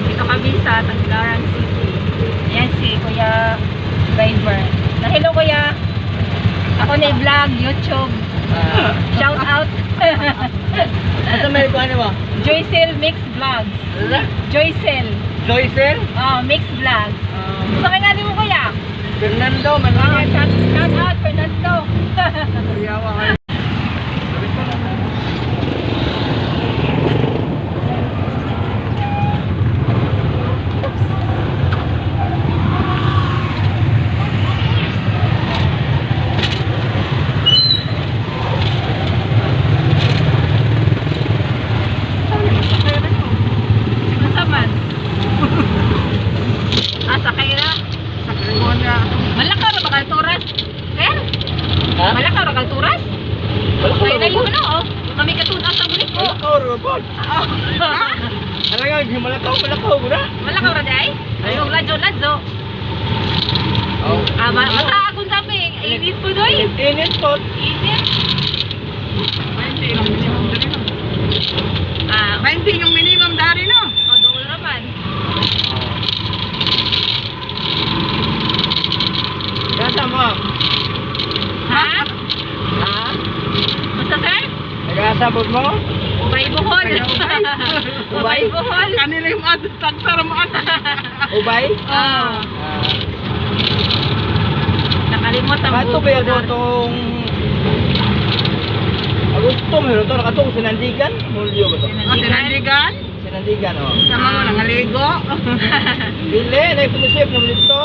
Dito kami sa Tagbilaran City. Ayan si Kuya Driver. Hello Kuya. Ako na vlog YouTube. Shout out. Asa may kuha mo? Joycel Mix Vlogs. Joycel. Joycel? Mix Vlogs. Sa kanya mo Kuya? Fernando, manangin. Shout out Fernando. Yawa ka. Masaman. Sakay na. Sakay mo na. Malaka ra bakal turas. Sir? Ha? Malaka ra bakal turas? Kaya na yun oh. Kami katunas sa bulik ko. Malakaw, Robot. Ano nga, malakaw mo na. Malaka ra day? Ayong ladyo. Oh. Masa akong sabi. Init po doy. Init po. Init. 20 yung minimum dari no. 20 yung minimum dari no? O, doon naman. Kasa mo? Ha? Ha? Basta sir? Nag-aasabot mo? Ubay Bohol. Ubay Bohol. Kanila yung tagsara mo Ubay? Oo. Nakalimot ang Kato ba yung itong Agosto meron ito, nakatong Sinandigan? Mulyo ba ito? Sinandigan? Sinandigan, o. Sama mo nangaligo. Bili, naipunisip naman ito.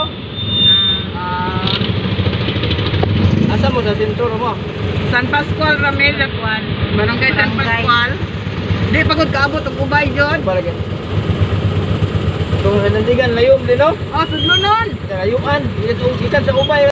Asa mo sa sinturo mo? San Pascual Ramel Juan. Barangay San Pascual. Di pagod kaabot ang ubay yun. Barangay. Itong Sinandigan, layom din, no? Sudlo nun. Layuan, ikan sa ubay.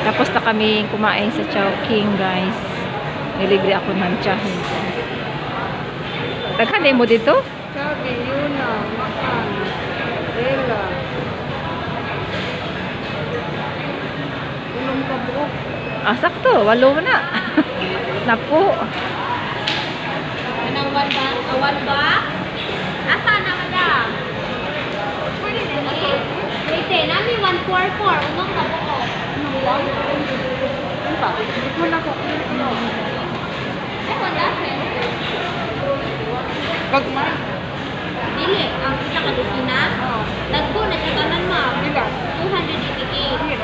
Tapos na kami kumain sa Chowking, guys. Nilibre ako ng Chowking. Taghanay mo dito? Sabi, yun na. Makan. Rela. Ulong ka buok. Ah, sakto. 8 na. Napo. Anong one ba? Asa na madam? Pwede din. Pwede. Nami 144. Unong ka buko. Ano pa? Hindi ko na ko. Ay, wala sen. Pag may. Dili. Ang isa ka dusina. Dagko na siya tanan ma'am. Ilan? 288.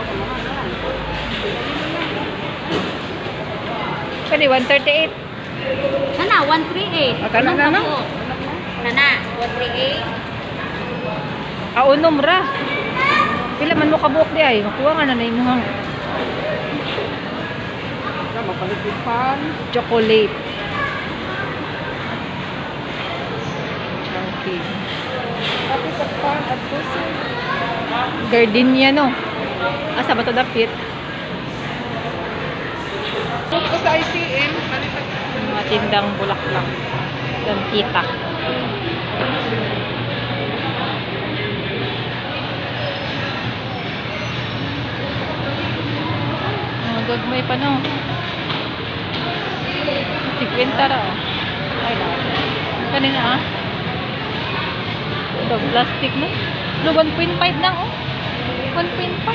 Pwede 138. Sana, 138. Ah, kana na, no? Sana, 138. Unom ra. Pila man mo kabuok di ay. Makuha nga na na imuhang Mapalipipan. chocolate. Okay. Tapi kapan at puso. Gardenia, no? Asa ba ito dapit? Puso sa ICM. Mga tindang bulaklak. Dan kita. Gagmay pa, no? 50 ra. Ay, kanina, ah. Ito, plastic, no? 1.5 na, oh. 1.5.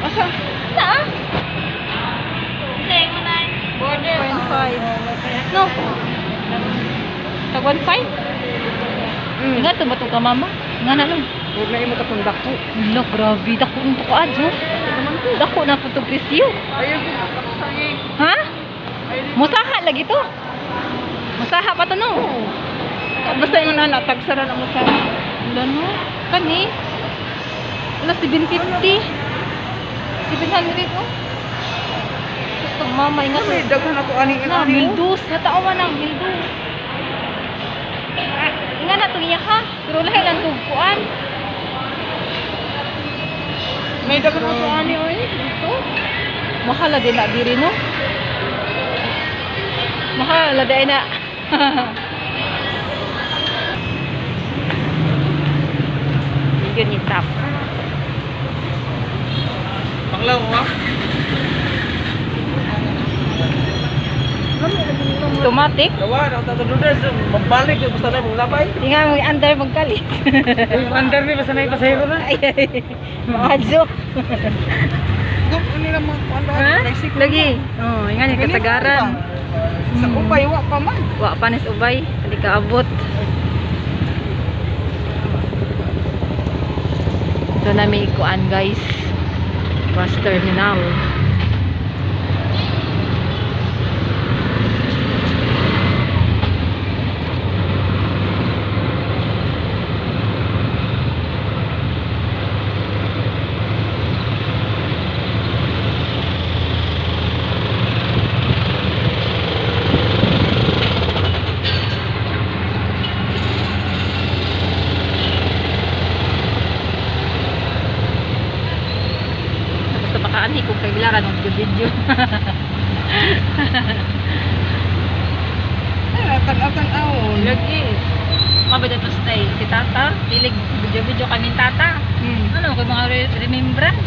Asa? Na, ah. Say mo na. Border. 1.5. No. Tag 1.5? Nga, tumato ka, mama. Nga na, no? Huwag na imo kapundak ko. Wala, grabe. Dako nung tuko, adyo. Dako na po ito presyo. Ayaw ko kakasangin. Ha? Musaha lagi to. Musaha pa to, no? Basta yung tagsara na mo sa. Wala, no? Kani? Wala, 750. 700, oh. Gusto, mama, ingat mo. May daghan ako aning Na, ani mo. mildus. Nataawa na, mildus. Ingat na itong iya, ha? Pero lahi lang tugpuan. May daghan ako ani oy. Dito. Mahal din na diri, no? Mahal din na. Yun yung top. Panglaw mo. Automatic. Dawa na ta noodles magbalik yung basta na mong labay. Tingnan mo yung under magkalit. Yung under ni basta na ipasahiro na. Ay, ay. Maadso. Gup ni na mga ano Ha? Lagi. Oh, ingan yung kasagaran. Sa upay wa pa man. Wa panis ubay. Hindi ka abot. Ito na may ikuan, guys. Bus terminal. Ani kung kay bilaran og video. Ay, tag-aw. Lagi. Mabada to stay si Tata, pilig video kami Tata. Ano kay mga remembrance.